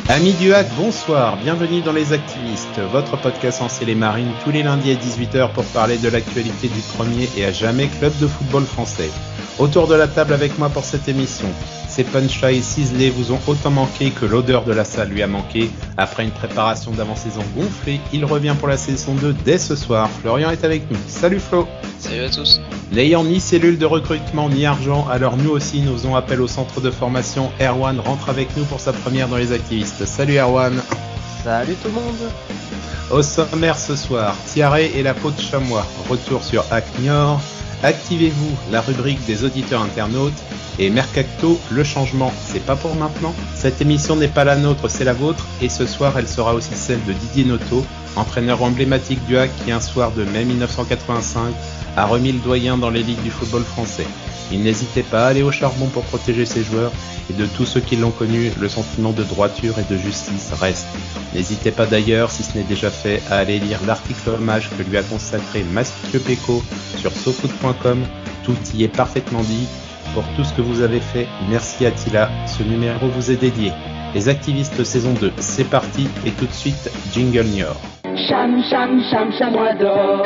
Amis du hack, bonsoir, bienvenue dans Les Activistes, votre podcast en les marines tous les lundis à 18h pour parler de l'actualité du premier et à jamais club de football français. Autour de la table avec moi pour cette émission, ces punchlines ciselés vous ont autant manqué que l'odeur de la salle lui a manqué. Après une préparation d'avant-saison gonflée, il revient pour la saison 2 dès ce soir. Florian est avec nous. Salut Flo. Salut à tous. N'ayant ni cellule de recrutement ni argent, alors nous aussi nous faisons appel au centre de formation. Erwan rentre avec nous pour sa première dans Les Activistes. Salut Erwan. Salut tout le monde. Au sommaire ce soir, Tiaré et la peau de chamois. Retour sur Hack Niort. Activez-vous, la rubrique des auditeurs internautes. Et Mercato, le changement, c'est pas pour maintenant. Cette émission n'est pas la nôtre, c'est la vôtre. Et ce soir, elle sera aussi celle de Didier Noto, entraîneur emblématique du hack qui, un soir de mai 1985, a remis le doyen dans l'élite du football français. Il n'hésitait pas à aller au charbon pour protéger ses joueurs. Et de tous ceux qui l'ont connu, le sentiment de droiture et de justice reste. N'hésitez pas d'ailleurs, si ce n'est déjà fait, à aller lire l'article hommage que lui a consacré Mathieu Pécaud sur sofoot.com. Tout y est parfaitement dit. Pour tout ce que vous avez fait, merci Attila, ce numéro vous est dédié. Les Activistes saison 2, c'est parti et tout de suite, Jingle Niort. Cham cham cham chamois d'or.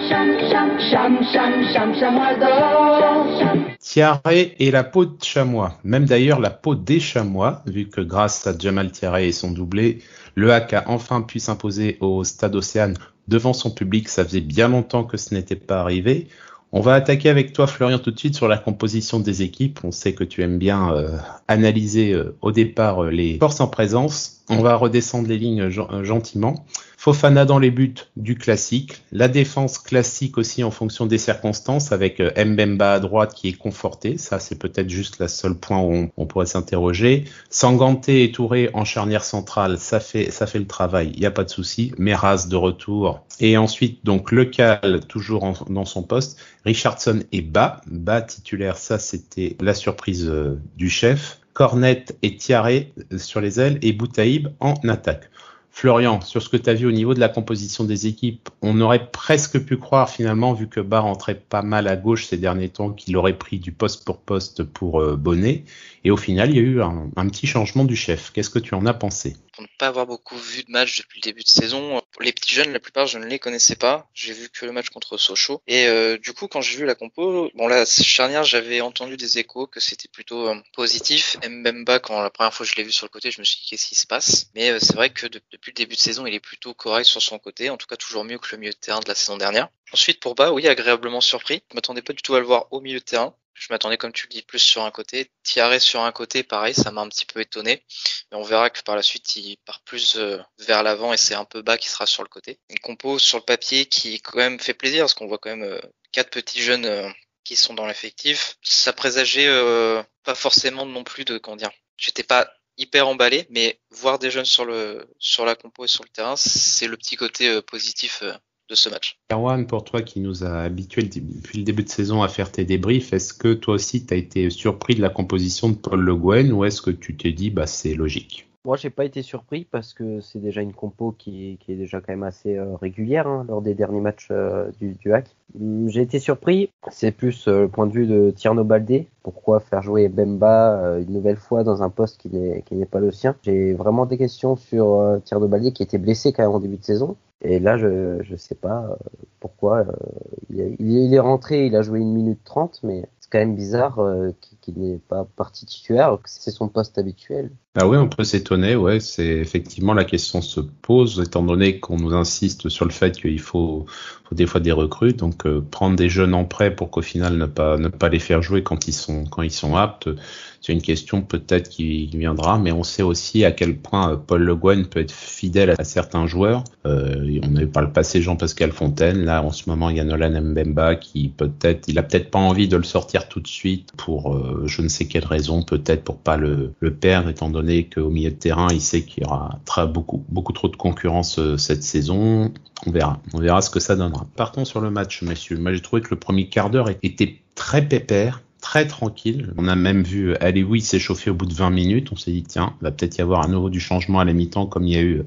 Cham cham cham cham cham chamois d'or. Tiaré et la peau de chamois, même d'ailleurs la peau des chamois, vu que grâce à Jamal Tiaré et son doublé, le hack a enfin pu s'imposer au Stade Océane devant son public. Ça faisait bien longtemps que ce n'était pas arrivé. On va attaquer avec toi Florian tout de suite sur la composition des équipes. On sait que tu aimes bien analyser au départ les forces en présence. On va redescendre les lignes gentiment. Fofana dans les buts du classique. La défense classique aussi en fonction des circonstances avec Mbemba à droite qui est conforté. Ça, c'est peut-être juste le seul point où on pourrait s'interroger. Sanganté et Touré en charnière centrale, ça fait le travail. Il n'y a pas de souci. Meras de retour. Et ensuite, donc, Lecal toujours dans son poste. Richardson et Bas titulaire. Ça, c'était la surprise du chef. Cornet et Tiaré sur les ailes et Boutaïb en attaque. Florian, sur ce que tu as vu au niveau de la composition des équipes, on aurait presque pu croire finalement, vu que Bas rentrait pas mal à gauche ces derniers temps, qu'il aurait pris du poste pour Bonnet. Et au final, il y a eu un petit changement du chef. Qu'est-ce que tu en as pensé ? Pour ne pas avoir beaucoup vu de matchs depuis le début de saison, les petits jeunes, la plupart, je ne les connaissais pas. J'ai vu que le match contre Sochaux. Et du coup, quand j'ai vu la compo, la charnière, j'avais entendu des échos que c'était plutôt positif. Mbemba, quand la première fois que je l'ai vu sur le côté, je me suis dit qu'est-ce qui se passe. Mais c'est vrai que depuis le début de saison, il est plutôt correct sur son côté. En tout cas, toujours mieux que le milieu de terrain de la saison dernière. Ensuite, pour Bas, oui, agréablement surpris. Je m'attendais pas du tout à le voir au milieu de terrain. Je m'attendais, comme tu le dis, plus sur un côté. Tiaré sur un côté, pareil, ça m'a un petit peu étonné. Mais on verra que par la suite, il part plus vers l'avant et c'est un peu Bas qui sera sur le côté. Une compo sur le papier qui quand même fait plaisir parce qu'on voit quand même 4 petits jeunes qui sont dans l'effectif. Ça présageait pas forcément non plus de, j'étais pas hyper emballé, mais voir des jeunes sur la compo et sur le terrain, c'est le petit côté positif de ce match. Erwan, pour toi qui nous a habitués depuis le début de saison à faire tes débriefs, est-ce que toi aussi tu as été surpris de la composition de Paul Le Guen ou est-ce que tu t'es dit c'est logique ? Moi, j'ai pas été surpris parce que c'est déjà une compo qui est déjà quand même assez régulière lors des derniers matchs du hack. J'ai été surpris, c'est plus le point de vue de Tierno Baldé. Pourquoi faire jouer Bemba une nouvelle fois dans un poste qui n'est pas le sien ? J'ai vraiment des questions sur Tierno Baldé qui était blessé quand même en début de saison. Et là, je sais pas pourquoi. Il est rentré, il a joué 1 minute 30, mais c'est quand même bizarre qu'il n'est pas parti titulaire, que c'est son poste habituel. Ah oui, on peut s'étonner, ouais, c'est effectivement la question se pose, étant donné qu'on nous insiste sur le fait qu'il faut des fois des recrues, donc prendre des jeunes en prêt pour qu'au final ne pas les faire jouer quand ils sont aptes, c'est une question peut-être qui viendra, mais on sait aussi à quel point Paul Le Guen peut être fidèle à certains joueurs. On a eu par le passé Jean-Pascal Fontaine, là en ce moment il y a Nolan Mbemba qui il a peut-être pas envie de le sortir tout de suite pour je ne sais quelle raison, peut-être pour pas le perdre, étant donné qu'au milieu de terrain il sait qu'il y aura beaucoup trop de concurrence cette saison. On verra ce que ça donnera. Partons sur le match, messieurs. Moi j'ai trouvé que le premier quart d'heure était très pépère, très tranquille. On a même vu Alioui s'échauffer au bout de 20 minutes. On s'est dit, tiens, il va peut-être y avoir à nouveau du changement à la mi-temps comme il y a eu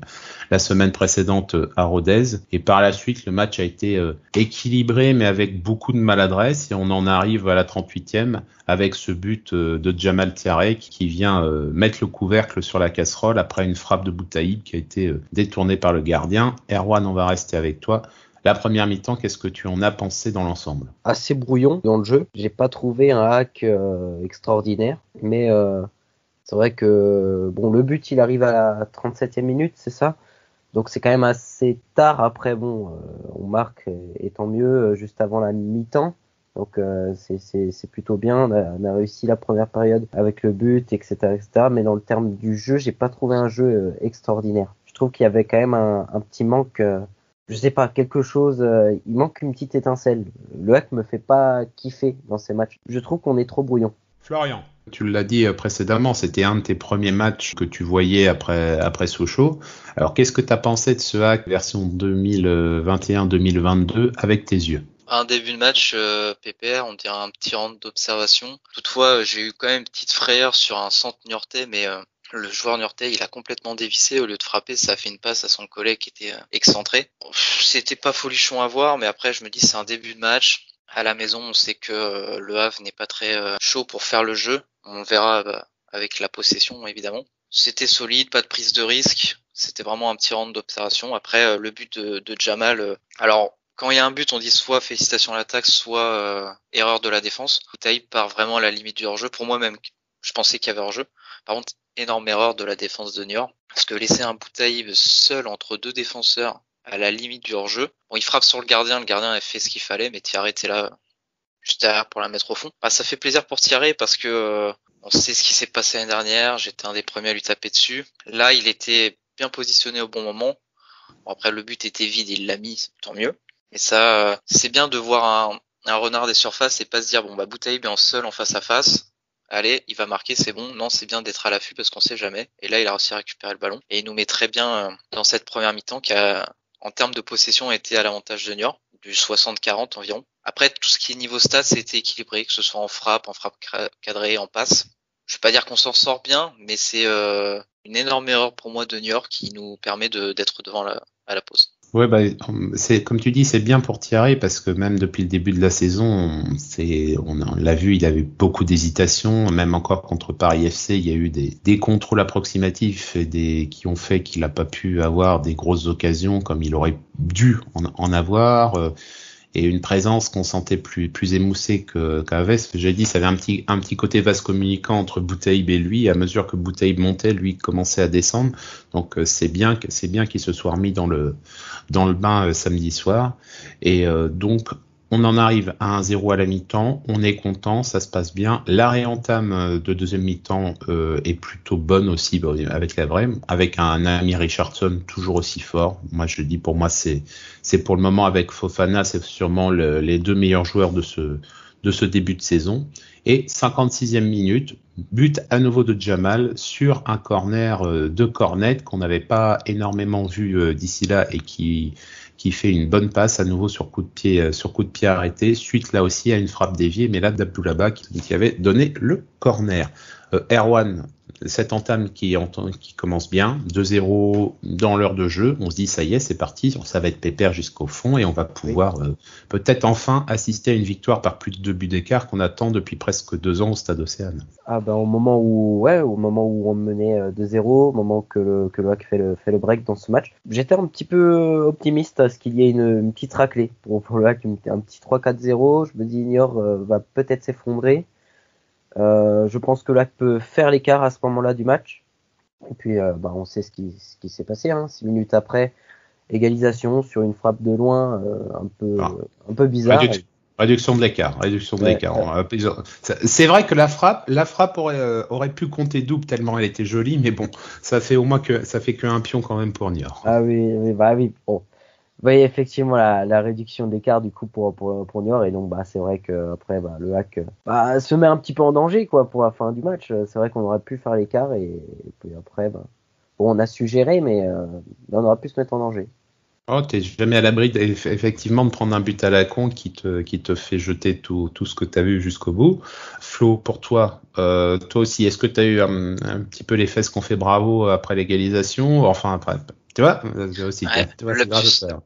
la semaine précédente à Rodez. Et par la suite, le match a été équilibré, mais avec beaucoup de maladresse. Et on en arrive à la 38e avec ce but de Jamal Thiaré qui vient mettre le couvercle sur la casserole après une frappe de Boutaïb qui a été détournée par le gardien. Erwan, on va rester avec toi. La première mi-temps, qu'est-ce que tu en as pensé dans l'ensemble ? Assez brouillon dans le jeu. J'ai pas trouvé un hack extraordinaire, mais c'est vrai que bon, le but il arrive à la 37e minute, c'est ça. Donc c'est quand même assez tard. Après bon, on marque et tant mieux juste avant la mi-temps. Donc c'est plutôt bien. On a réussi la première période avec le but, etc., etc. Mais dans le terme du jeu, j'ai pas trouvé un jeu extraordinaire. Je trouve qu'il y avait quand même un petit manque. Je sais pas, quelque chose, il manque une petite étincelle. Le hack me fait pas kiffer dans ces matchs. Je trouve qu'on est trop brouillon. Florian, tu l'as dit précédemment, c'était un de tes premiers matchs que tu voyais après Sochaux. Alors qu'est-ce que tu as pensé de ce hack version 2021-2022 avec tes yeux ? Un début de match PPR, on dirait un petit round d'observation. Toutefois, j'ai eu quand même une petite frayeur sur un centre niortais, mais le joueur niortais, il a complètement dévissé. Au lieu de frapper, ça a fait une passe à son collègue qui était excentré. C'était pas folichon à voir, mais après, je me dis, c'est un début de match. À la maison, on sait que le Havre n'est pas très chaud pour faire le jeu. On verra avec la possession, évidemment. C'était solide, pas de prise de risque. C'était vraiment un petit round d'observation. Après, le but de Jamal, alors, quand il y a un but, on dit soit félicitations à l'attaque, soit erreur de la défense. Boutaïb part vraiment à la limite du hors-jeu. Pour moi-même, je pensais qu'il y avait hors-jeu. Par contre, énorme erreur de la défense de Niort. Parce que laisser un Boutaïb seul entre deux défenseurs à la limite du hors-jeu. Bon, il frappe sur le gardien a fait ce qu'il fallait, mais Thiaré était là juste derrière pour la mettre au fond. Bah, ça fait plaisir pour Thiaré parce que on sait ce qui s'est passé l'année dernière. J'étais un des premiers à lui taper dessus. Là, il était bien positionné au bon moment. Bon, après, le but était vide, il l'a mis, tant mieux. Et ça, c'est bien de voir un renard des surfaces et pas se dire, bon, bah, Boutaïb est en seul en face à face. Allez, il va marquer, c'est bon. Non, c'est bien d'être à l'affût parce qu'on sait jamais. Et là, il a réussi à récupérer le ballon. Et il nous met très bien dans cette première mi-temps qui a, en termes de possession, été à l'avantage de Niort, du 60-40 environ. Après, tout ce qui est niveau stats, c'était équilibré, que ce soit en frappe cadrée, en passe. Je vais pas dire qu'on s'en sort bien, mais c'est une énorme erreur pour moi de Niort qui nous permet d'être devant à la pause. Ouais, bah, c'est comme tu dis, c'est bien pour Thiaré parce que même depuis le début de la saison, on l'a vu, il avait beaucoup d'hésitations, même encore contre Paris FC, il y a eu des contrôles approximatifs et qui ont fait qu'il n'a pas pu avoir des grosses occasions comme il aurait dû en avoir. Et une présence qu'on sentait plus émoussée qu'avait. Ce que j'ai dit, ça avait un petit côté vase communicant entre Boutaïb et lui. À mesure que Boutaïb montait, lui commençait à descendre. Donc c'est bien qu'il se soit remis dans le bain samedi soir. Et donc on en arrive à 1-0 à la mi-temps. On est content, ça se passe bien. La réentame de deuxième mi-temps est plutôt bonne aussi avec la vraie, avec un Amir Richardson toujours aussi fort. Moi je dis, pour moi c'est pour le moment avec Fofana, c'est sûrement les deux meilleurs joueurs de ce début de saison. Et 56e minute, but à nouveau de Jamal sur un corner de Cornet qu'on n'avait pas énormément vu d'ici là et qui fait une bonne passe à nouveau sur coup de pied arrêté, suite là aussi à une frappe déviée, mais là d'Abdoulaba qui avait donné le corner. Erwan, cette entame qui commence bien, 2-0 dans l'heure de jeu, on se dit ça y est, c'est parti, ça va être pépère jusqu'au fond et on va pouvoir peut-être enfin assister à une victoire par plus de 2 buts d'écart qu'on attend depuis presque 2 ans au Stade Océane. Ah ben au moment où on menait 2-0, au moment que le Hack fait le break dans ce match, j'étais un petit peu optimiste à ce qu'il y ait une petite raclée pour le Hack, un petit 3-4-0. Je me dis Niort va peut-être s'effondrer. Je pense que l'Hack peut faire l'écart à ce moment-là du match. Et puis on sait ce qui s'est passé. 6 minutes après, égalisation sur une frappe de loin, un peu bizarre. Réduction de l'écart. C'est vrai que la frappe aurait pu compter double tellement elle était jolie, mais bon, ça fait qu'un pion quand même pour Niort. Ah oui. Bon. Oui, effectivement, la réduction d'écart du coup pour Niort, et donc c'est vrai que après le Hack se met un petit peu en danger quoi pour la fin du match. C'est vrai qu'on aurait pu faire l'écart et puis après on a su gérer, mais on aurait pu se mettre en danger. Oh, t'es jamais à l'abri effectivement de prendre un but à la con qui te fait jeter tout ce que t'as vu jusqu'au bout. Flo, pour toi, toi aussi, est-ce que t'as eu un petit peu les fesses qu'on fait bravo après l'égalisation? Enfin, après, tu vois, aussi, Ouais, tu vois, c'est grave ça.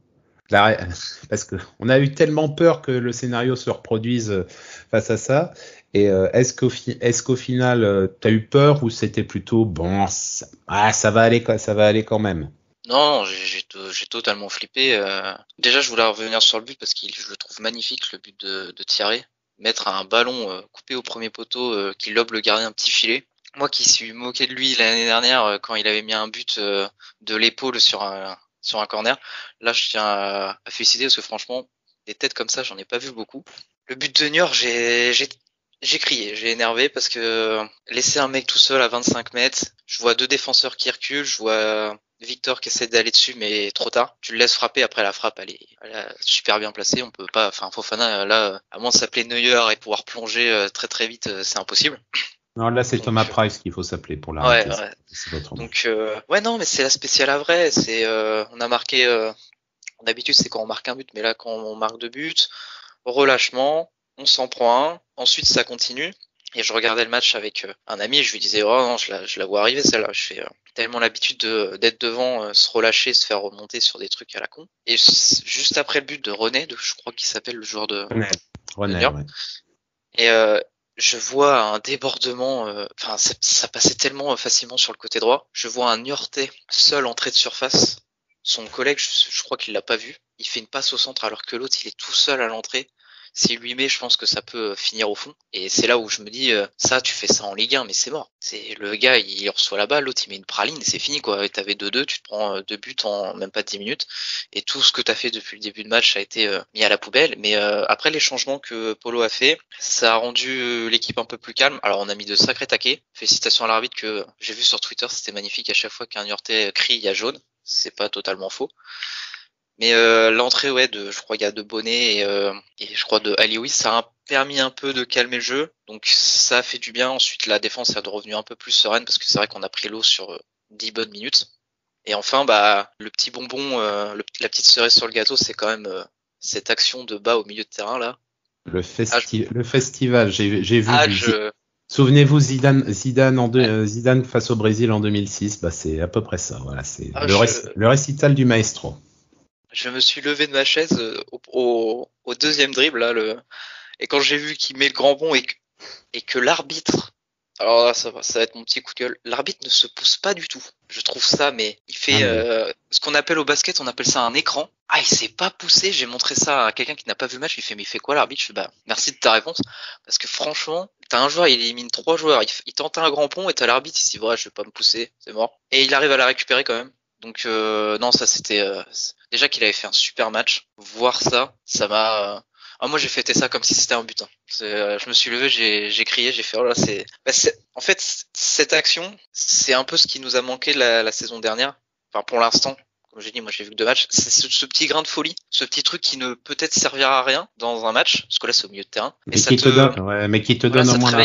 Parce que on a eu tellement peur que le scénario se reproduise face à ça. Et est-ce qu'au final, t'as eu peur ou c'était plutôt bon, ça va aller, ça va aller quand même? Non, j'ai totalement flippé. Déjà, je voulais revenir sur le but parce que je le trouve magnifique, le but de Thierry. Mettre un ballon coupé au premier poteau qui lobe le gardien un petit filet. Moi qui suis moqué de lui l'année dernière quand il avait mis un but de l'épaule sur un corner, là je tiens à féliciter parce que franchement, des têtes comme ça, j'en ai pas vu beaucoup. Le but de Niort, j'ai crié, j'ai énervé parce que laisser un mec tout seul à 25 mètres, je vois deux défenseurs qui reculent, je vois Victor qui essaie d'aller dessus mais trop tard. Tu le laisses frapper, après la frappe elle est super bien placée, on peut pas, enfin Fofana là, à moins de s'appeler Neuer et pouvoir plonger très très vite, c'est impossible. Non, là c'est Donc, Thomas Price qu'il faut s'appeler pour l'arrêter. Ouais. C'est votre nom. Donc ouais non mais c'est la spéciale à vrai, c'est on a marqué d'habitude c'est quand on marque un but mais là quand on marque deux buts, relâchement, on s'en prend un, ensuite ça continue. Et je regardais le match avec un ami et je lui disais oh non je la vois arriver celle-là. Je fais tellement l'habitude d'être devant, se relâcher, se faire remonter sur des trucs à la con. Et juste après le but de René, je crois qu'il s'appelle le joueur de René, ouais. Et je vois un débordement, enfin ça passait tellement facilement sur le côté droit. Je vois un Niortais seul entrée de surface. Son collègue, je crois qu'il l'a pas vu. Il fait une passe au centre alors que l'autre il est tout seul à l'entrée. S'il lui met, je pense que ça peut finir au fond. Et c'est là où je me dis, ça, tu fais ça en Ligue 1, mais c'est mort. C'est le gars, il reçoit la balle, l'autre il met une praline et c'est fini quoi. Et t'avais 2-2, tu te prends 2 buts en même pas 10 minutes. Et tout ce que t'as fait depuis le début de match a été mis à la poubelle. Mais après les changements que Polo a fait, ça a rendu l'équipe un peu plus calme. Alors on a mis de sacrés taquets. Félicitations à l'arbitre que j'ai vu sur Twitter, c'était magnifique. À chaque fois qu'un Niortais crie, il y a jaune. C'est pas totalement faux. Mais l'entrée je crois il y a de Bonnet et je crois de Alioui, ça a permis un peu de calmer le jeu, donc ça a fait du bien. Ensuite la défense est redevenue un peu plus sereine parce que c'est vrai qu'on a pris l'eau sur 10 bonnes minutes. Et enfin le petit bonbon, la petite cerise sur le gâteau, c'est quand même cette action de bas au milieu de terrain là. Le festival, j'ai vu. Ah, Souvenez-vous Zidane face au Brésil en 2006, bah c'est à peu près ça. Voilà, c'est le récital du maestro. Je me suis levé de ma chaise au deuxième dribble là, et quand j'ai vu qu'il met le grand bond et que l'arbitre, alors là ça va être mon petit coup de gueule, l'arbitre ne se pousse pas du tout. Je trouve ça, mais il fait ce qu'on appelle au basket, on appelle ça un écran. Ah, il s'est pas poussé. J'ai montré ça à quelqu'un qui n'a pas vu le match. Il fait mais il fait quoi l'arbitre? Je fais bah merci de ta réponse parce que franchement t'as un joueur, il élimine 3 joueurs, il tente un grand pont et t'as l'arbitre, il se dit ouais je vais pas me pousser, c'est mort. Et il arrive à la récupérer quand même. Donc non, ça c'était déjà qu'il avait fait un super match. Voir ça m'a moi j'ai fêté ça comme si c'était un but. Hein. Je me suis levé, j'ai crié, j'ai fait oh là en fait cette action, c'est un peu ce qui nous a manqué la saison dernière. Enfin pour l'instant, comme j'ai dit, moi j'ai vu que 2 matchs. C'est ce petit grain de folie, ce petit truc qui ne peut-être servira à rien dans un match, parce que là c'est au milieu de terrain. Mais qui te donne au moins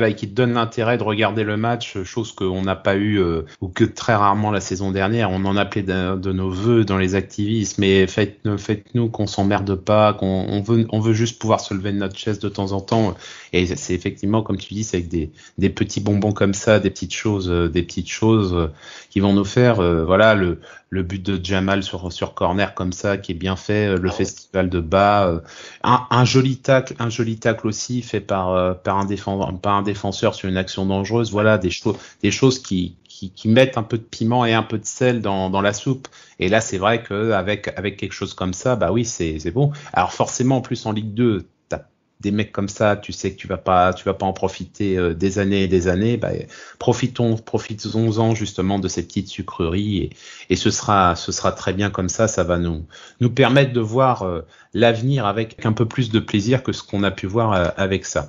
et qui te donne l'intérêt de regarder le match, chose qu'on n'a pas eu ou que très rarement la saison dernière. On en appelait de nos vœux dans les activistes, mais faites-nous qu'on s'emmerde pas, on veut juste pouvoir se lever de notre chaise de temps en temps. Et c'est effectivement, comme tu dis, c'est avec des petits bonbons comme ça, des petites choses qui vont nous faire, voilà, le but de Jamal sur corner comme ça, qui est bien fait, le festival de bas, un joli tacle aussi fait par un défenseur sur une action dangereuse. Voilà, des choses qui mettent un peu de piment et un peu de sel dans la soupe. Et là, c'est vrai que avec quelque chose comme ça, bah oui, c'est bon. Alors forcément, en plus en Ligue 2, t'as des mecs comme ça, tu sais que tu vas pas en profiter des années et des années. Bah, profitons-en justement de ces petites sucreries et ce sera très bien comme ça. Ça va nous permettre de voir l'avenir avec un peu plus de plaisir que ce qu'on a pu voir avec ça.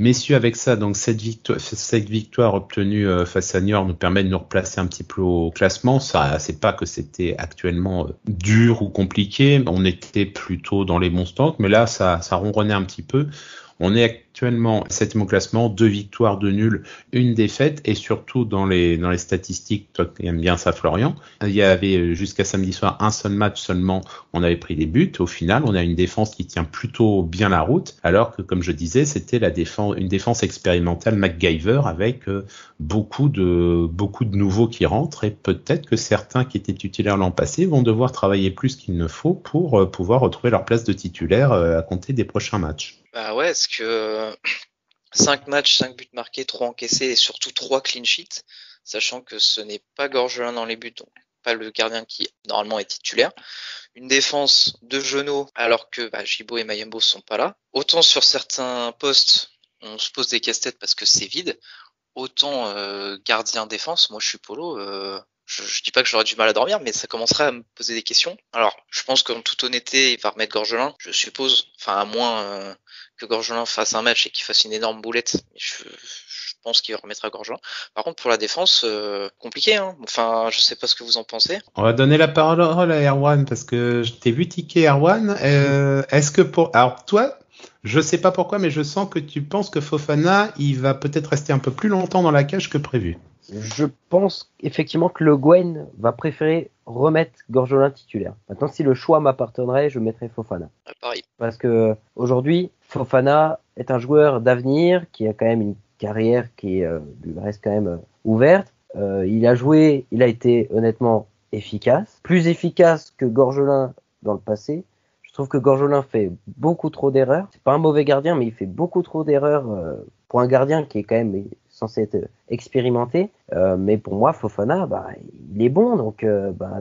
Messieurs, avec ça, donc cette victoire obtenue face à Niort nous permet de nous replacer un petit peu au classement. Ça, c'est pas que c'était actuellement dur ou compliqué. On était plutôt dans les bons stands, mais là, ça ronronnait un petit peu. On est actuellement 7e au classement, 2 victoires, 2 nuls, 1 défaite, et surtout dans les statistiques, toi qui aimes bien ça Florian, il y avait jusqu'à samedi soir un seul match seulement, on avait pris des buts. Au final, on a une défense qui tient plutôt bien la route, alors que comme je disais, c'était une défense expérimentale MacGyver avec beaucoup de nouveaux qui rentrent, et peut-être que certains qui étaient titulaires l'an passé vont devoir travailler plus qu'il ne faut pour pouvoir retrouver leur place de titulaire à compter des prochains matchs. Bah ouais, est-ce que 5 matchs, 5 buts marqués, 3 encaissés et surtout 3 clean sheets, sachant que ce n'est pas Gorgelin dans les buts, donc pas le gardien qui normalement est titulaire. Une défense de genoux alors que Gibo et Mayembo sont pas là. Autant sur certains postes, on se pose des casse-têtes parce que c'est vide. Autant gardien défense, moi je suis Polo, je dis pas que j'aurais du mal à dormir, mais ça commencerait à me poser des questions. Alors, je pense qu'en toute honnêteté, il va remettre Gorgelin, je suppose, enfin à moins que Gorgelin fasse un match et qu'il fasse une énorme boulette, mais je pense qu'il remettra Gorgelin. Par contre, pour la défense, compliqué, hein. Enfin, je sais pas ce que vous en pensez. On va donner la parole à Erwan, parce que je t'ai vu tiquer Erwan. Est-ce que alors toi, je sais pas pourquoi, mais je sens que tu penses que Fofana, il va peut-être rester un peu plus longtemps dans la cage que prévu. Je pense effectivement que Le Guen va préférer remettre Gorgelin titulaire. Maintenant, si le choix m'appartiendrait, je mettrais Fofana. Pareil. Parce que aujourd'hui, Fofana est un joueur d'avenir qui a quand même une carrière qui lui reste quand même ouverte. Il a été honnêtement efficace, plus efficace que Gorgelin dans le passé. Je trouve que Gorgelin fait beaucoup trop d'erreurs. C'est pas un mauvais gardien, mais il fait beaucoup trop d'erreurs pour un gardien qui est quand même censé être expérimenté. Mais pour moi, Fofana, il est bon, donc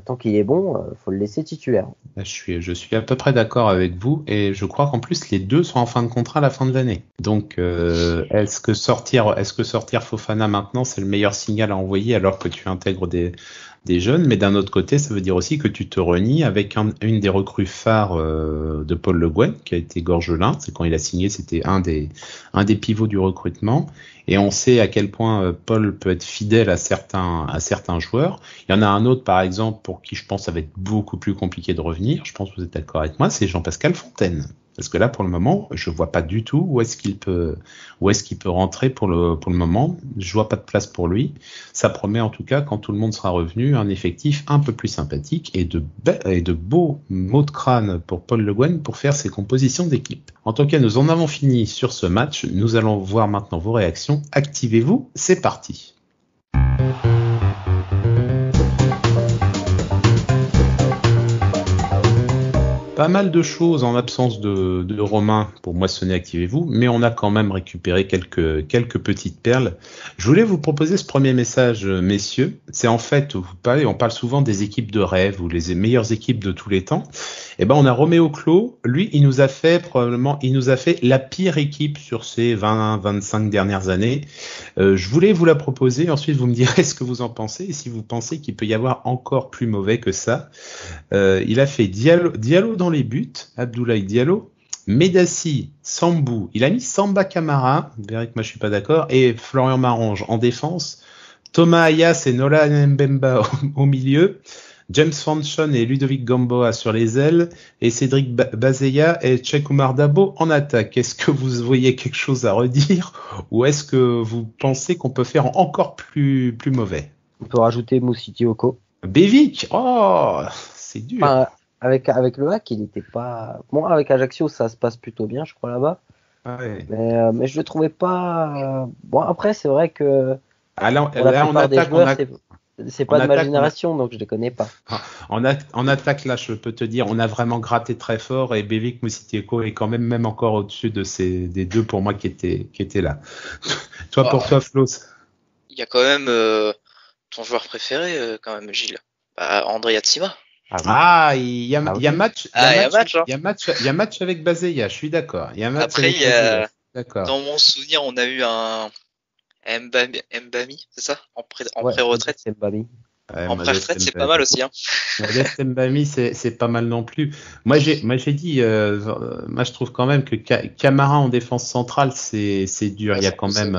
tant qu'il est bon, faut le laisser titulaire. Je suis à peu près d'accord avec vous, et je crois qu'en plus les deux sont en fin de contrat à la fin de l'année. Donc est-ce que sortir Fofana maintenant, c'est le meilleur signal à envoyer alors que tu intègres des jeunes, mais d'un autre côté, ça veut dire aussi que tu te renies avec une des recrues phares de Paul Le Guen, qui a été Gorgelin. C'est quand il a signé, c'était un des pivots du recrutement. Et on sait à quel point Paul peut être fidèle à certains joueurs. Il y en a un autre, par exemple, pour qui je pense ça va être beaucoup plus compliqué de revenir. Je pense que vous êtes d'accord avec moi, c'est Jean-Pascal Fontaine. Parce que là, pour le moment, je vois pas du tout où est-ce qu'il peut rentrer pour le moment. Je vois pas de place pour lui. Ça promet en tout cas, quand tout le monde sera revenu, un effectif un peu plus sympathique et de beaux mots de crâne pour Paul Le Guen pour faire ses compositions d'équipe. En tout cas, nous en avons fini sur ce match. Nous allons voir maintenant vos réactions. Activez-vous, c'est parti. Pas mal de choses en absence de Romain pour moissonner, activez-vous, mais on a quand même récupéré quelques petites perles. Je voulais vous proposer ce premier message, messieurs. C'est en fait, on parle souvent des équipes de rêve ou les meilleures équipes de tous les temps. Eh ben, on a Roméo Clos. Lui, il nous a fait la pire équipe sur ces 20-25 dernières années. Je voulais vous la proposer. Ensuite, vous me direz ce que vous en pensez et si vous pensez qu'il peut y avoir encore plus mauvais que ça. Il a fait Diallo dans les buts, Abdoulaye Diallo, Medassi, Sambou. Il a mis Samba Camara. Vous verrez que moi je suis pas d'accord. Et Florian Marange en défense. Thomas Ayas et Nolan Mbemba au milieu. James Fanchon et Ludovic Gamboa sur les ailes, et Cédric Bazeya et Cheikh Oumar Dabo en attaque. Est-ce que vous voyez quelque chose à redire, ou est-ce que vous pensez qu'on peut faire encore plus mauvais? On peut rajouter Moussiti Oko. Bevic, oh, c'est dur. Enfin, avec le hack, il n'était pas... Bon, avec Ajaccio, ça se passe plutôt bien, je crois, là-bas. Ouais. Mais je le trouvais pas... Bon, après, c'est vrai que... Là, on attaque, joueurs, c'est pas de ma génération, donc je les connais pas. En attaque, là, je peux te dire, on a vraiment gratté très fort, et Bevic Moussitieko est quand même encore au-dessus des deux pour moi qui étaient là. Toi, pour toi, Flo. Il y a quand même ton joueur préféré, quand même, Gilles. André Yatsima. Il y a match avec Bazeya, je suis d'accord. Il y a match. Après, avec Bazeya. D'accord. Dans mon souvenir, on a eu un Mbami, c'est ça, en pré-retraite. C'est Mbami. En pré-retraite, c'est pas mal aussi, hein. Modeste Mbami, c'est pas mal non plus. Moi j'ai dit, moi je trouve quand même que Camara en défense centrale, c'est dur. Il y a quand même,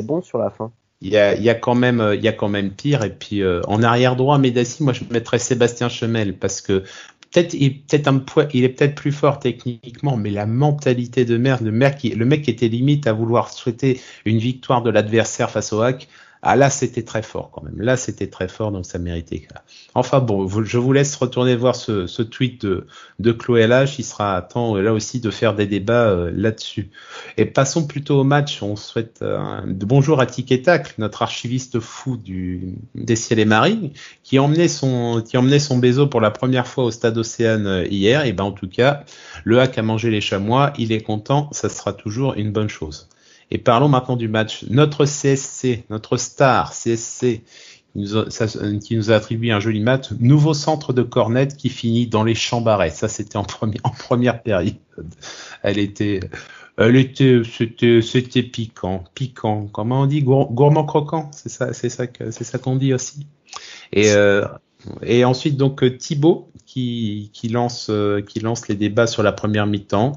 bon sur la fin. Il y a quand même pire. Et puis en arrière droit, Medassi, moi je mettrais Sébastien Chemel, parce que il est peut-être plus fort techniquement, mais la mentalité de merde, le mec qui était limite à vouloir souhaiter une victoire de l'adversaire face au Hack. Ah là, c'était très fort quand même. Là, c'était très fort, donc ça méritait. Enfin bon, je vous laisse retourner voir ce tweet de Chloé LH. Il sera temps là aussi de faire des débats là-dessus. Et passons plutôt au match. On souhaite bonjour à Tic et Tac, notre archiviste fou des ciels et marines, qui emmenait son Bézo pour la première fois au Stade Océane hier. Et ben en tout cas, le Hack a mangé les chamois. Il est content. Ça sera toujours une bonne chose. Et parlons maintenant du match. Notre CSC, notre star CSC, qui nous a attribué un joli match. Nouveau centre de cornette qui finit dans les chambarets. Ça, c'était en première période. C'était piquant. Comment on dit? Gourmand croquant. C'est ça qu'on dit aussi. Et ensuite, donc, Thibaut, qui lance les débats sur la première mi-temps.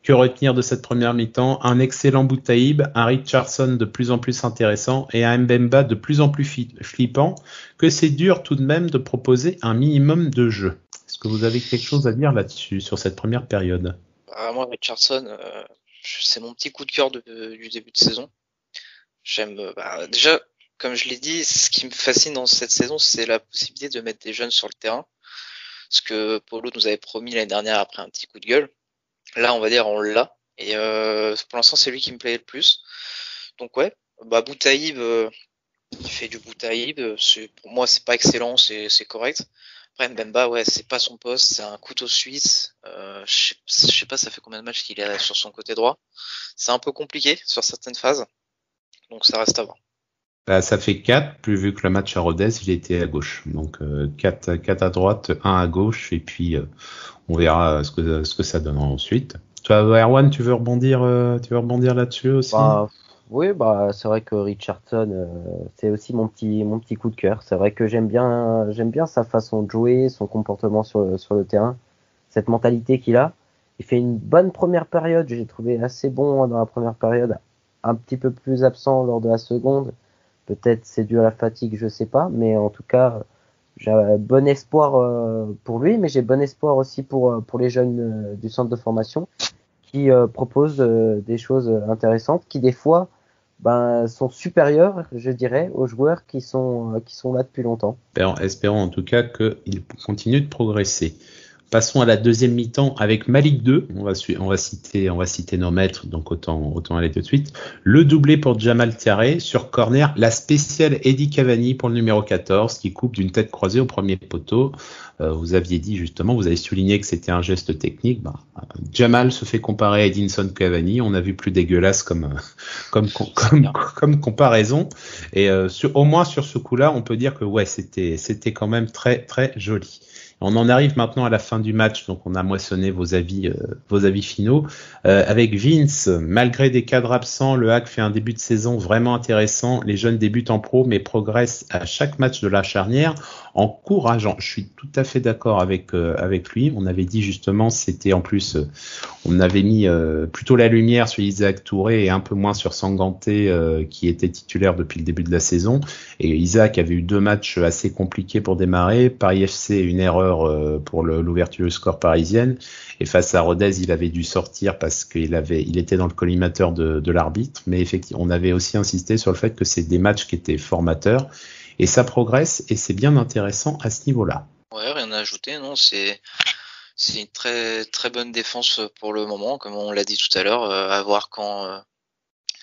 Que retenir de cette première mi-temps? Un excellent Boutaïb, un Richardson de plus en plus intéressant et un Mbemba de plus en plus flippant, que c'est dur tout de même de proposer un minimum de jeu. Est-ce que vous avez quelque chose à dire là-dessus, sur cette première période? Moi, Richardson, c'est mon petit coup de cœur du début de saison. J'aime, déjà, comme je l'ai dit, ce qui me fascine dans cette saison, c'est la possibilité de mettre des jeunes sur le terrain. Ce que Polo nous avait promis l'année dernière après un petit coup de gueule. Là, on va dire, on l'a. Et pour l'instant, c'est lui qui me plaît le plus. Donc ouais, Boutaïb, il fait du Boutaïb. Pour moi, c'est pas excellent, c'est correct. Après, Mbemba, ouais, c'est pas son poste, c'est un couteau suisse. Je sais pas, ça fait combien de matchs qu'il est sur son côté droit. C'est un peu compliqué sur certaines phases. Donc ça reste à voir. Ça fait 4, plus vu que le match à Rodez, il était à gauche. Donc 4 à droite, 1 à gauche, et puis on verra ce que ça donnera ensuite. Toi, Erwan, tu veux rebondir là-dessus aussi? Oui, c'est vrai que Richardson, c'est aussi mon petit coup de cœur. C'est vrai que j'aime bien sa façon de jouer, son comportement sur le terrain, cette mentalité qu'il a. Il fait une bonne première période. J'ai trouvé assez bon dans la première période, un petit peu plus absent lors de la seconde. Peut-être c'est dû à la fatigue, je sais pas, mais en tout cas, j'ai bon espoir pour lui, mais j'ai bon espoir aussi pour les jeunes du centre de formation qui proposent des choses intéressantes, qui des fois sont supérieurs, je dirais, aux joueurs qui sont là depuis longtemps. Espérons en tout cas qu'ils continuent de progresser. Passons à la deuxième mi-temps avec Malik 2. On va citer nos maîtres, donc autant aller tout de suite. Le doublé pour Jamal Thiaré sur corner, la spéciale Eddie Cavani pour le numéro 14 qui coupe d'une tête croisée au premier poteau. Vous aviez dit justement, vous avez souligné que c'était un geste technique. Jamal se fait comparer à Edinson Cavani. On a vu plus dégueulasse comme comparaison. Et au moins sur ce coup-là, on peut dire que ouais, c'était quand même très très joli. On en arrive maintenant à la fin du match, donc on a moissonné vos avis finaux. Avec Vince, malgré des cadres absents, le Hack fait un début de saison vraiment intéressant. Les jeunes débutent en pro, mais progressent à chaque match de la charnière, encourageant. Je suis tout à fait d'accord avec lui. On avait dit justement, c'était en plus, on avait mis plutôt la lumière sur Isaac Touré et un peu moins sur Sanganté, qui était titulaire depuis le début de la saison. Et Isaac avait eu 2 matchs assez compliqués pour démarrer. Paris FC, une erreur pour l'ouverture du score parisienne, et face à Rodez il avait dû sortir parce qu'il était dans le collimateur de l'arbitre, mais effectivement on avait aussi insisté sur le fait que c'est des matchs qui étaient formateurs et ça progresse et c'est bien intéressant à ce niveau-là. Ouais, rien à ajouter, non, c'est une très très bonne défense pour le moment, comme on l'a dit tout à l'heure, à voir quand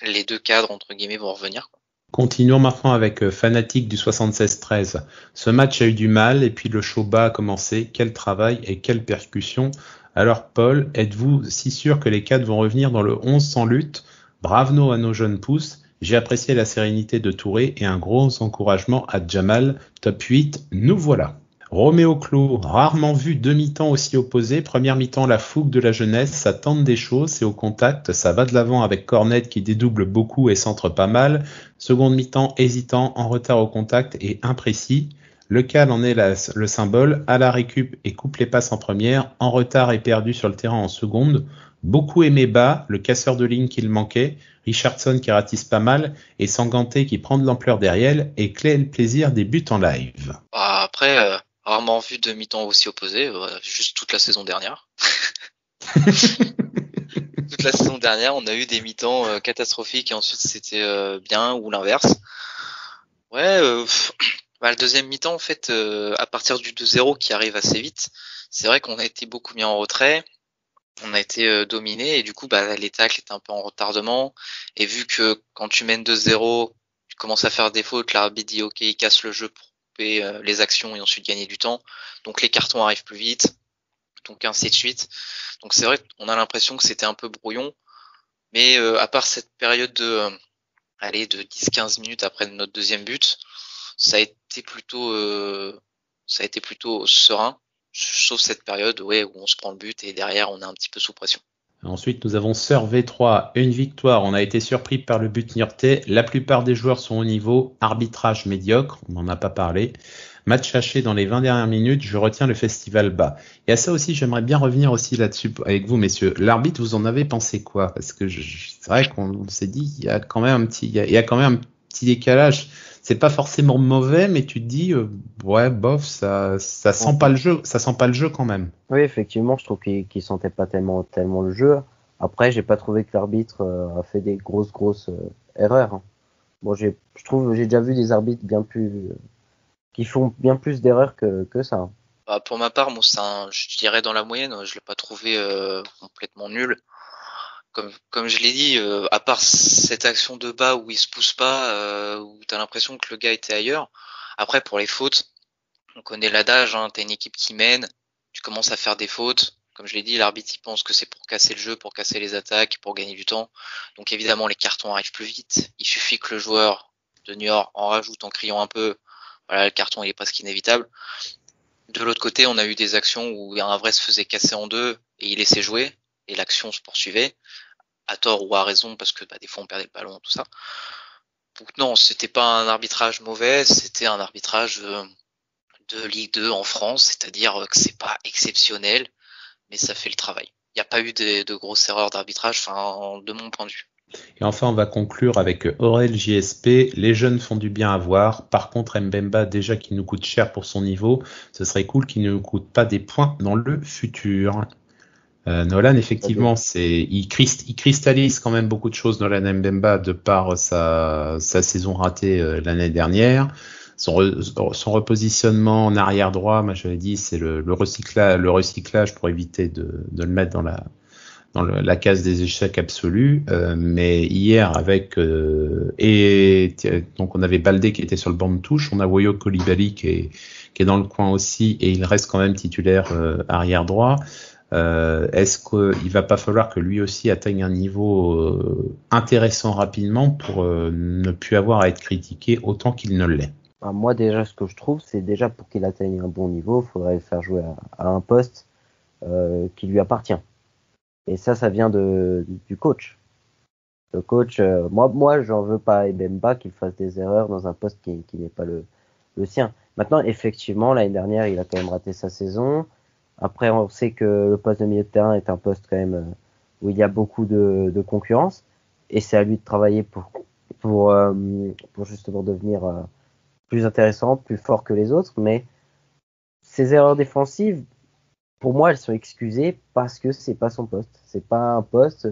les 2 cadres entre guillemets vont revenir, quoi. Continuons maintenant avec Fanatic du 76-13. Ce match a eu du mal et puis le show bas a commencé. Quel travail et quelle percussion. Alors Paul, êtes-vous si sûr que les 4 vont revenir dans le 11 sans lutte? Bravo à nos jeunes pousses. J'ai apprécié la sérénité de Touré et un gros encouragement à Jamal. Top 8, nous voilà. Roméo Clos, rarement vu 2 mi-temps aussi opposés. Première mi-temps, la fougue de la jeunesse, ça tente des choses, c'est au contact, ça va de l'avant avec Cornette qui dédouble beaucoup et centre pas mal. Seconde mi-temps, hésitant, en retard au contact et imprécis. Le Cal en est le symbole, à la récup et coupe les passes en première, en retard et perdu sur le terrain en seconde. Beaucoup aimé Bas, le casseur de ligne qu'il manquait, Richardson qui ratisse pas mal et Sanganté qui prend de l'ampleur derrière et clé le plaisir des buts en live. Après, rarement vu de mi-temps aussi opposé, juste toute la saison dernière. Toute la saison dernière, on a eu des mi-temps catastrophiques et ensuite c'était bien ou l'inverse. Ouais, le deuxième mi-temps en fait, à partir du 2-0 qui arrive assez vite, c'est vrai qu'on a été beaucoup mis en retrait, on a été dominé et du coup les tacles étaient un peu en retardement et vu que quand tu mènes 2-0, tu commences à faire des fautes, l'arbitre dit ok, il casse le jeu pour couper les actions et ensuite gagner du temps, donc les cartons arrivent plus vite, donc ainsi de suite. Donc c'est vrai qu'on a l'impression que c'était un peu brouillon, mais à part cette période de 10-15 minutes après notre deuxième but, ça a été plutôt serein, sauf cette période où on se prend le but et derrière on est un petit peu sous pression. Ensuite, nous avons Sœur V3, une victoire. On a été surpris par le but niortais. La plupart des joueurs sont au niveau. Arbitrage médiocre, on n'en a pas parlé. Match haché dans les 20 dernières minutes. Je retiens le festival bas. Et à ça aussi, j'aimerais bien revenir aussi là-dessus avec vous, messieurs. L'arbitre, vous en avez pensé quoi? Parce que c'est vrai qu'on s'est dit, il y a quand même il y a quand même un petit décalage. C'est pas forcément mauvais, mais tu te dis, ouais, bof, ça sent pas le jeu, ça sent pas le jeu quand même. Oui, effectivement, je trouve qu'il sentait pas tellement le jeu. Après, j'ai pas trouvé que l'arbitre a fait des grosses erreurs, hein. Bon, je trouve, j'ai déjà vu des arbitres bien plus qui font bien plus d'erreurs que ça, hein. Pour ma part, moi, je dirais dans la moyenne, je l'ai pas trouvé complètement nul. Comme je l'ai dit, à part cette action de bas où il se pousse pas, où t'as l'impression que le gars était ailleurs. Après, pour les fautes, on connaît l'adage, hein, t'as une équipe qui mène, tu commences à faire des fautes. Comme je l'ai dit, l'arbitre il pense que c'est pour casser le jeu, pour casser les attaques, pour gagner du temps. Donc évidemment, les cartons arrivent plus vite. Il suffit que le joueur de Niort en rajoute en criant un peu. Voilà, le carton il est presque inévitable. De l'autre côté, on a eu des actions où un vrai se faisait casser en deux et il laissait jouer et l'action se poursuivait, à tort ou à raison parce que des fois on perdait le ballon, tout ça. Donc non, c'était pas un arbitrage mauvais, c'était un arbitrage de Ligue 2 en France, c'est-à-dire que c'est pas exceptionnel, mais ça fait le travail. Il n'y a pas eu de grosses erreurs d'arbitrage, de mon point de vue. Et enfin, on va conclure avec Aurel JSP. Les jeunes font du bien à voir. Par contre, Mbemba, déjà qu'il nous coûte cher pour son niveau, ce serait cool qu'il ne nous coûte pas des points dans le futur. Nolan, effectivement, il cristallise quand même beaucoup de choses, Nolan Mbemba, de par sa saison ratée l'année dernière. Son repositionnement en arrière droit, moi j'avais dit, c'est le recyclage pour éviter de le mettre dans la case des échecs absolus. Mais hier, donc on avait Baldé qui était sur le banc de touche, on a Woyo Koulibaly qui est dans le coin aussi, et il reste quand même titulaire arrière droit. Est-ce qu'il va pas falloir que lui aussi atteigne un niveau intéressant rapidement pour ne plus avoir à être critiqué autant qu'il ne l'est? Moi, déjà, ce que je trouve, c'est déjà pour qu'il atteigne un bon niveau, il faudrait le faire jouer à un poste qui lui appartient. Et ça vient du coach. Le coach, moi, j'en veux pas à Mbemba qu'il fasse des erreurs dans un poste qui n'est pas le sien. Maintenant, effectivement, l'année dernière, il a quand même raté sa saison. Après, on sait que le poste de milieu de terrain est un poste quand même où il y a beaucoup de concurrence, et c'est à lui de travailler pour justement devenir plus intéressant, plus fort que les autres. Mais ces erreurs défensives, pour moi, elles sont excusées parce que c'est pas son poste. C'est pas un poste.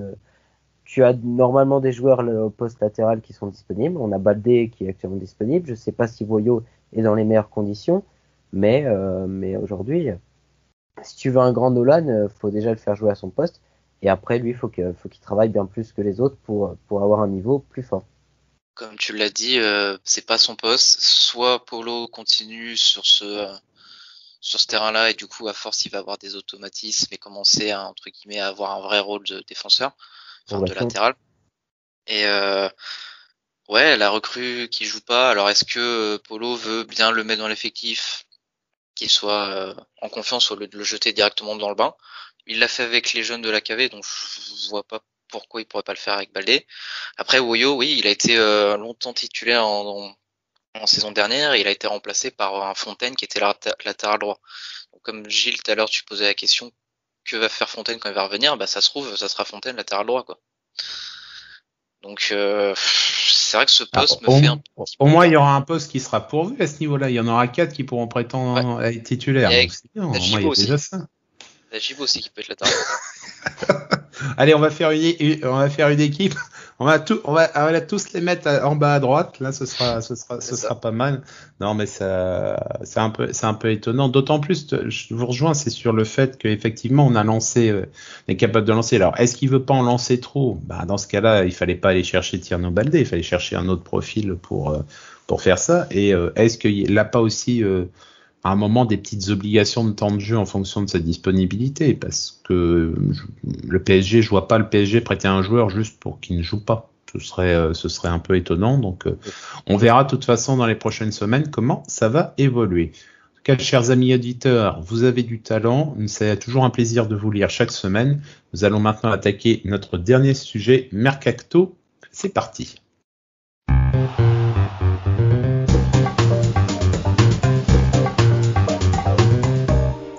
Tu as normalement des joueurs au poste latéral qui sont disponibles. On a Baldé qui est actuellement disponible. Je sais pas si Woyo est dans les meilleures conditions, mais aujourd'hui, si tu veux un grand Nolan, faut déjà le faire jouer à son poste. Et après, lui, faut qu'il travaille bien plus que les autres pour avoir un niveau plus fort. Comme tu l'as dit, c'est pas son poste. Soit Polo continue sur ce terrain-là et du coup, à force, il va avoir des automatismes et commencer à, entre guillemets, à avoir un vrai rôle de défenseur, de latéral. Et la recrue qui joue pas. Alors, est-ce que Polo veut bien le mettre dans l'effectif, qu'il soit en confiance au lieu de le jeter directement dans le bain? Il l'a fait avec les jeunes de la KV, donc je vois pas pourquoi il pourrait pas le faire avec Baldé. Après, Woyo, oui, il a été longtemps titulaire en saison dernière, et il a été remplacé par un Fontaine qui était latéral droit. Donc, comme Gilles, tout à l'heure, tu posais la question, que va faire Fontaine quand il va revenir? Ça se trouve, ça sera Fontaine latéral droit, quoi. Donc, c'est vrai que ce poste me au, fait un petit au peu moins, il peur. y aura un poste qui sera pourvu à ce niveau-là. Il y en aura 4 qui pourront prétendre à être titulaires. Et Donc, avec c'est bien. la Au moins, il y Gibo a aussi. déjà ça. La Gibo aussi qui peut être latéral droit. Allez, on va faire une équipe. On va tous les mettre en bas à droite. Là, ce sera pas mal. Non, mais c'est un peu étonnant. D'autant plus, je vous rejoins, c'est sur le fait qu'effectivement, on est capable de lancer. Alors, est-ce qu'il veut pas en lancer trop? Bah, dans ce cas-là, il fallait pas aller chercher Tierno Baldé. Il fallait chercher un autre profil pour faire ça. Et est-ce qu'il n'a pas aussi à un moment des petites obligations de temps de jeu en fonction de sa disponibilité, parce que le PSG, je vois pas le PSG prêter un joueur juste pour qu'il ne joue pas. Ce serait un peu étonnant. Donc, on verra de toute façon dans les prochaines semaines comment ça va évoluer. En tout cas, chers amis auditeurs, vous avez du talent. C'est toujours un plaisir de vous lire chaque semaine. Nous allons maintenant attaquer notre dernier sujet, Mercato. C'est parti.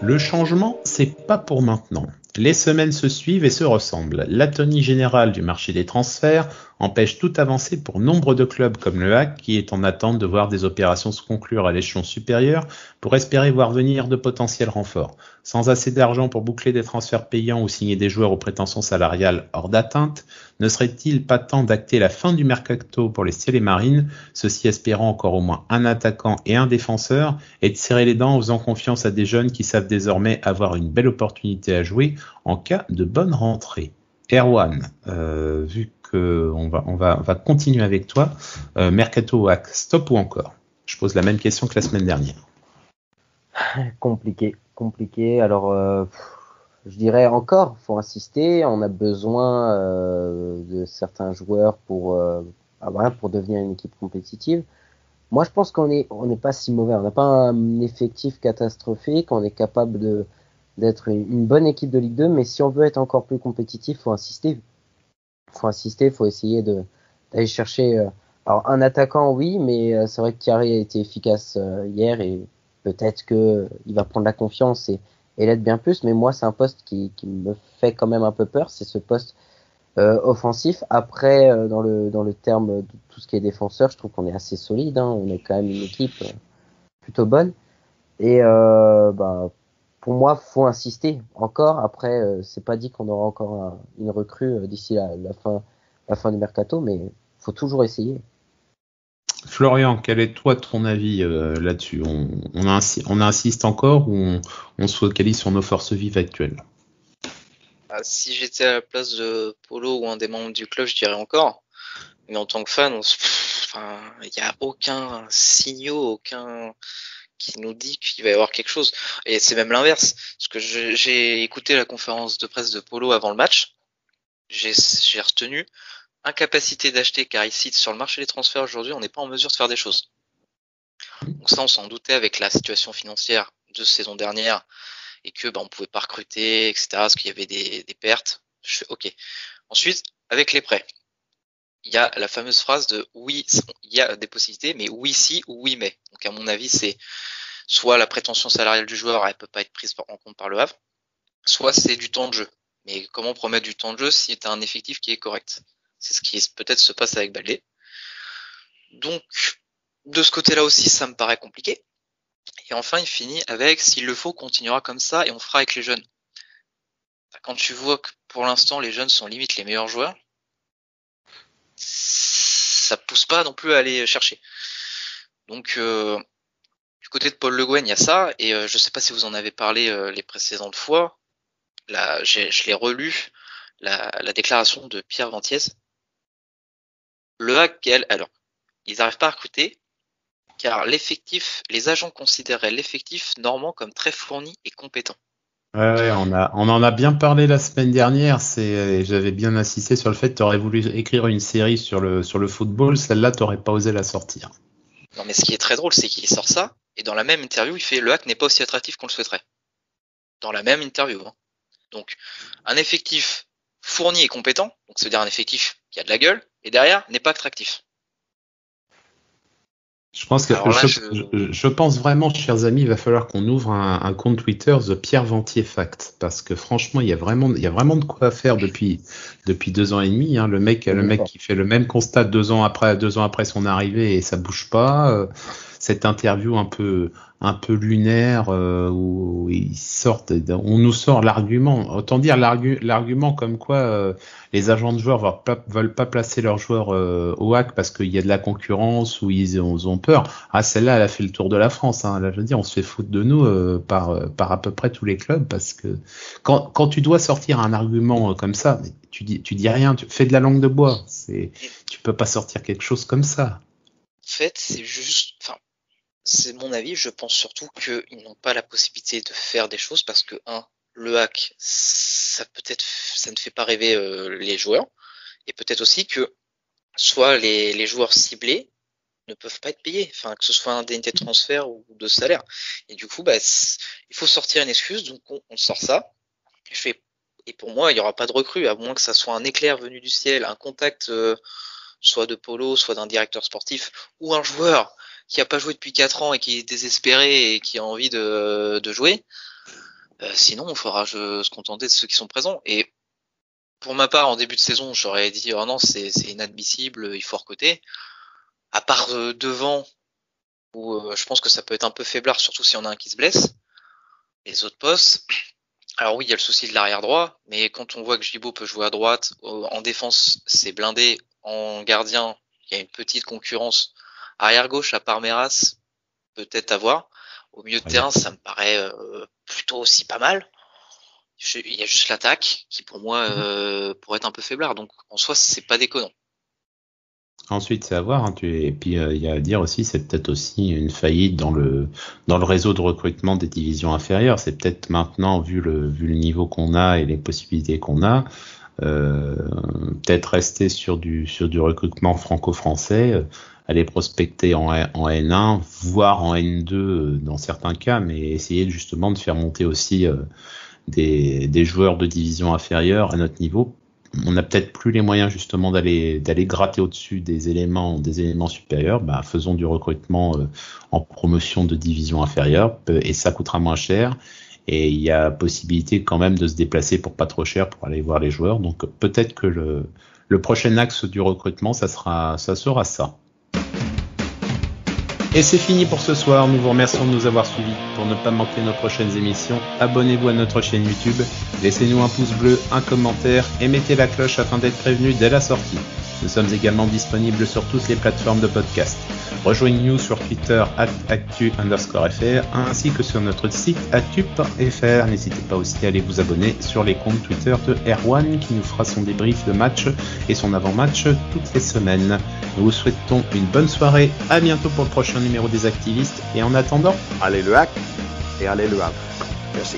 Le changement, c'est pas pour maintenant. Les semaines se suivent et se ressemblent. L'atonie générale du marché des transferts empêche toute avancée pour nombre de clubs comme le HAC qui est en attente de voir des opérations se conclure à l'échelon supérieur pour espérer voir venir de potentiels renforts. Sans assez d'argent pour boucler des transferts payants ou signer des joueurs aux prétentions salariales hors d'atteinte, ne serait-il pas temps d'acter la fin du mercato pour les Ciel et Marines, ceux-ci espérant encore au moins un attaquant et un défenseur, et de serrer les dents en faisant confiance à des jeunes qui savent désormais avoir une belle opportunité à jouer en cas de bonne rentrée. Erwan, vu que on va continuer avec toi, Mercato HAC, stop ou encore? Je pose la même question que la semaine dernière. Compliqué. Alors, je dirais encore, faut insister. On a besoin de certains joueurs pour devenir une équipe compétitive. Moi, je pense qu'on est pas si mauvais. On n'a pas un effectif catastrophique. On est capable d'être une bonne équipe de Ligue 2. Mais si on veut être encore plus compétitif, faut insister. Faut essayer d'aller chercher. Alors, un attaquant, oui, mais c'est vrai que Thierry a été efficace hier et peut-être que il va prendre la confiance et l'être bien plus. Mais moi, c'est un poste qui me fait quand même un peu peur. C'est ce poste offensif. Après, dans le terme de tout ce qui est défenseur, je trouve qu'on est assez solide. Hein. On est quand même une équipe plutôt bonne. Et pour moi, faut insister encore. Après, c'est pas dit qu'on aura encore une recrue d'ici la fin du mercato, mais faut toujours essayer. Florian, quel est toi ton avis là-dessus? On insiste encore ou on se focalise sur nos forces vives actuelles? Si j'étais à la place de Polo ou un des membres du club, je dirais encore. Mais en tant que fan, il n'y a aucun signal, aucun qui nous dit qu'il va y avoir quelque chose. Et c'est même l'inverse. Parce que j'ai écouté la conférence de presse de Polo avant le match. J'ai retenu incapacité d'acheter car il cite sur le marché des transferts aujourd'hui, on n'est pas en mesure de faire des choses. Donc ça, on s'en doutait avec la situation financière de saison dernière et que on pouvait pas recruter, etc. parce qu'il y avait des pertes. Je fais OK. Ensuite, avec les prêts, il y a la fameuse phrase de oui, il y a des possibilités, mais oui si ou oui mais. Donc à mon avis, c'est soit la prétention salariale du joueur, elle peut pas être prise en compte par le Havre, soit c'est du temps de jeu. Mais comment promettre du temps de jeu si tu as un effectif qui est correct? C'est ce qui peut-être se passe avec Baldé. Donc, de ce côté-là aussi, ça me paraît compliqué. Et enfin, il finit avec s'il le faut, continuera comme ça et on fera avec les jeunes. Quand tu vois que pour l'instant, les jeunes sont limite les meilleurs joueurs, ça pousse pas non plus à aller chercher. Donc, du côté de Paul Le Guen, il y a ça. Et je sais pas si vous en avez parlé les précédentes fois. Là, je l'ai relu, la déclaration de Pierre Ventiez. Le HAC, alors, ils n'arrivent pas à recruter, car les agents considéraient l'effectif normand comme très fourni et compétent. Ouais, on en a bien parlé la semaine dernière. J'avais bien insisté sur le fait que tu aurais voulu écrire une série sur le football. Celle-là, t'aurais pas osé la sortir. Non, mais ce qui est très drôle, c'est qu'il sort ça, et dans la même interview, il fait le HAC n'est pas aussi attractif qu'on le souhaiterait. Dans la même interview. Hein. Donc, un effectif fourni et compétent, donc ça veut dire un effectif qui a de la gueule, et derrière, n'est pas attractif. Je pense que je pense vraiment, chers amis, il va falloir qu'on ouvre un compte Twitter The Pierre Ventier Fact, parce que franchement, il y a vraiment de quoi faire depuis 2 ans et demi. Hein. Le mec qui fait le même constat 2 ans après son arrivée et ça bouge pas. Cette interview un peu lunaire où on nous sort l'argument. Autant dire l'argument comme quoi les agents de joueurs veulent pas placer leurs joueurs au hack parce qu'il y a de la concurrence ou ils ont peur. Ah, celle-là, elle a fait le tour de la France. Hein. Là, je veux dire, on se fait foutre de nous par à peu près tous les clubs parce que quand tu dois sortir un argument comme ça, tu dis rien, tu fais de la langue de bois. Tu peux pas sortir quelque chose comme ça. En fait, c'est mon avis, je pense surtout qu'ils n'ont pas la possibilité de faire des choses parce que, le hack, ça ne fait pas rêver les joueurs, et peut-être aussi que soit les joueurs ciblés ne peuvent pas être payés, enfin que ce soit indemnité de transfert ou de salaire, et du coup, il faut sortir une excuse, donc on sort ça. Et pour moi, il n'y aura pas de recrue, à moins que ça soit un éclair venu du ciel, un contact soit de Polo, soit d'un directeur sportif, ou un joueur qui a pas joué depuis 4 ans et qui est désespéré et qui a envie de jouer. Sinon, on fera se contenter de ceux qui sont présents. Et pour ma part, en début de saison, j'aurais dit oh non, c'est inadmissible, il faut recruter. À part devant, où je pense que ça peut être un peu faiblard, surtout si on a un qui se blesse. Les autres postes, alors oui, il y a le souci de l'arrière droit, mais quand on voit que Gibaud peut jouer à droite, en défense, c'est blindé, en gardien, il y a une petite concurrence. Arrière gauche, à part Meras, peut-être à voir. Au milieu de terrain, ça me paraît plutôt aussi pas mal. Il y a juste l'attaque qui, pour moi, pourrait être un peu faiblard. Donc, en soi, c'est pas déconnant. Ensuite, c'est à voir. Hein, et puis, il y a à dire aussi, c'est peut-être aussi une faillite dans le réseau de recrutement des divisions inférieures. C'est peut-être maintenant, vu le niveau qu'on a et les possibilités qu'on a, peut-être rester sur du recrutement franco-français. Aller prospecter en N1, voire en N2 dans certains cas, mais essayer justement de faire monter aussi des joueurs de division inférieure à notre niveau. On n'a peut-être plus les moyens justement d'aller gratter au-dessus des éléments supérieurs. Faisons du recrutement en promotion de division inférieure et ça coûtera moins cher. Et il y a possibilité quand même de se déplacer pour pas trop cher pour aller voir les joueurs. Donc peut-être que le prochain axe du recrutement, ça sera ça. Et c'est fini pour ce soir, nous vous remercions de nous avoir suivis. Pour ne pas manquer nos prochaines émissions, abonnez-vous à notre chaîne YouTube, laissez-nous un pouce bleu, un commentaire et mettez la cloche afin d'être prévenu dès la sortie. Nous sommes également disponibles sur toutes les plateformes de podcast. Rejoignez-nous sur Twitter @actu_fr ainsi que sur notre site actu.fr. N'hésitez pas aussi à aller vous abonner sur les comptes Twitter de Erwan qui nous fera son débrief de match et son avant-match toutes les semaines. Nous vous souhaitons une bonne soirée, à bientôt pour le prochain numéro des Activistes et en attendant, allez le hack et allez le havre. Merci.